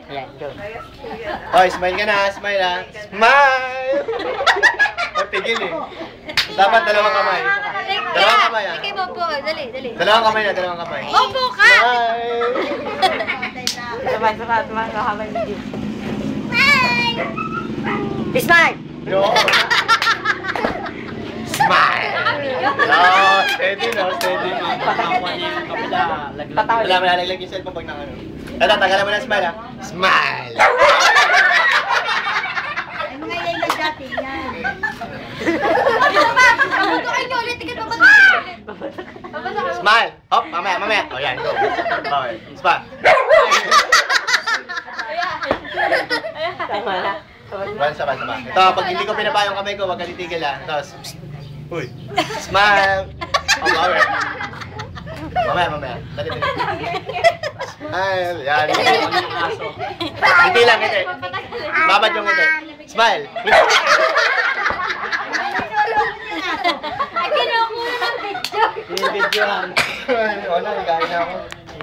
Ayan, go. Hoy, smile ka na, smile ha. Smile! Huwag tigil eh. Dapat dalawang kamay. Dalawang kamay ha. Sige mo po, dali. Dalawang kamay na, dalawang kamay. Opo ka! Smile! Sabay, kahabay ni Jim. Smile! Yo! Smile! No, steady no, steady. Wala mo nalalaglag yung cellphone pag nang ano. Tata, tagalan mo na smile ha. Smile! Ay, mga yayla dati yan. Pabutukin niyo ulit, tigil pabutukin. Smile! Hop, mamaya. O yan, go. Okay, smile. Tama na. Sama. Ito, pag hindi ko pinapayo yung kamay ko, wag ka titigil ha. Tapos, uy, smile! O, mamaya. Dali. Smile! Yan. Hindi lang, hindi. Babad yung hindi. Smile! Ay, kinukuha ng video. Wala, nagahin na ako.